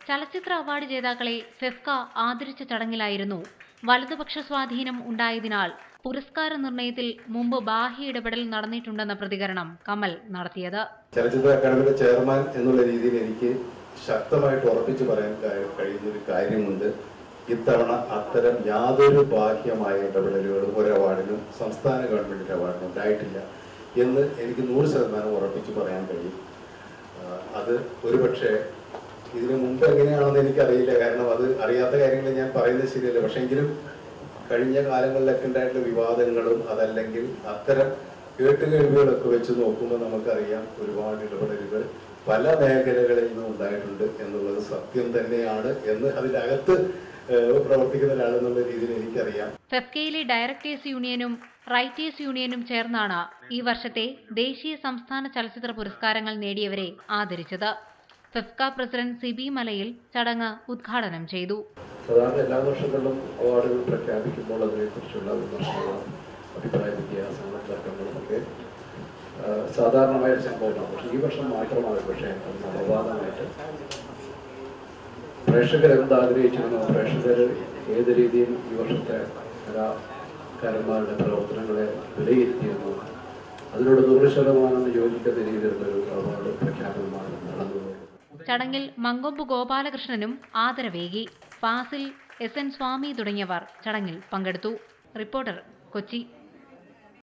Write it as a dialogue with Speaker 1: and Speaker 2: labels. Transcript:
Speaker 1: ചലച്ചിത്ര അവാർഡ് ജേതാക്കളെ ഫെഫ്ക ആദരിച്ച ചടങ്ങിലായിരുന്നു വലതുപക്ഷ സ്വാധീനം ഉണ്ടായതിനാൽ പുരസ്കാര നിർണയത്തിൽ മുമ്പ് ബാഹ്യ ഇടപെടൽ നടന്നിട്ടുണ്ടെന്ന പ്രതികരണം കമൽ നടത്തിയത്.
Speaker 2: ചലച്ചിത്ര അക്കാദമിയുടെ ചെയർമാൻ എന്നുള്ള രീതിയിൽ എനിക്ക് ശക്തമായിട്ട് ഉറപ്പിച്ചു പറയാൻ കഴിയുന്ന ഒരു കാര്യമുണ്ട്. ഇത്തവണ അത്തരം യാതൊരു ബാഹ്യമായ ഇടപെടലുകളും ഒരു അവാർഡിനും സംസ്ഥാന ഗവൺമെന്റിന്റെ അവാർഡിനും ഉണ്ടായിട്ടില്ല എന്ന് എനിക്ക് 100% ഉറപ്പിച്ചു പറയാൻ കഴിയും. അത് ഒരുപക്ഷെ ഇതിനു മുമ്പ് എങ്ങനെയാണെന്ന് എനിക്കറിയില്ല, കാരണം അത് അറിയാത്ത കാര്യങ്ങൾ ഞാൻ പറയുന്നത് ശരിയല്ല. പക്ഷെ എങ്കിലും കഴിഞ്ഞ കാലങ്ങളിലൊക്കെ ഉണ്ടായിട്ടുള്ള വിവാദങ്ങളും അതല്ലെങ്കിൽ അത്തരം കേട്ടുകേൾവികളൊക്കെ വെച്ച് നോക്കുമ്പോൾ നമുക്കറിയാം ഒരുപാട് ഇടപെടലുകൾ പല മേഖലകളിൽ നിന്നും ഉണ്ടായിട്ടുണ്ട് എന്നുള്ളത് സത്യം തന്നെയാണ് എന്ന് അതിനകത്ത് പ്രവർത്തിക്കുന്ന ഒരാളെന്നുള്ള രീതിയിൽ എനിക്കറിയാം.
Speaker 1: ഫെഫ്കയിലെ ഡയറക്ടേഴ്സ് യൂണിയനും റൈറ്റേഴ്സ് യൂണിയനും ചേർന്നാണ് ഈ വർഷത്തെ ദേശീയ സംസ്ഥാന ചലച്ചിത്ര പുരസ്കാരങ്ങൾ നേടിയവരെ ആദരിച്ചത്. ഫെഫ്ക പ്രസിഡന്റ് സിബി മലയിൽ ചടങ്ങ് ഉദ്ഘാടനം ചെയ്തു.
Speaker 2: സാധാരണ എല്ലാ വർഷങ്ങളിലും അവാർഡുകൾ പ്രഖ്യാപിക്കുമ്പോൾ അതിനെക്കുറിച്ചുള്ള വിമർശനങ്ങളും അഭിപ്രായ വ്യത്യാസങ്ങളും തർക്കങ്ങളും ഒക്കെ സാധാരണമായ സംഭവമാണ്. പക്ഷേ ഈ വർഷം മാത്രമാണ് പക്ഷേ അത് നവവാദമായിട്ട് പ്രേക്ഷകർ എന്താഗ്രഹിച്ചിരുന്നു, പ്രേക്ഷകർ ഏത് രീതിയിൽ ഈ വർഷത്തെ കലാകാരന്മാരുടെ പ്രവർത്തനങ്ങളെ വിലയിരുത്തിയിരുന്നു, അതിനോട് 100% യോജിക്കുന്ന രീതിയിലുള്ളൊരു അവാർഡ് പ്രഖ്യാപനമാണ് നടന്നത്.
Speaker 1: ചടങ്ങിൽ മങ്കൊമ്പ് ഗോപാലകൃഷ്ണനും ആദരവേകി. ഫാസിൽ, SN സ്വാമി തുടങ്ങിയവർ ചടങ്ങിൽ പങ്കെടുത്തു. റിപ്പോർട്ടർ, കൊച്ചി.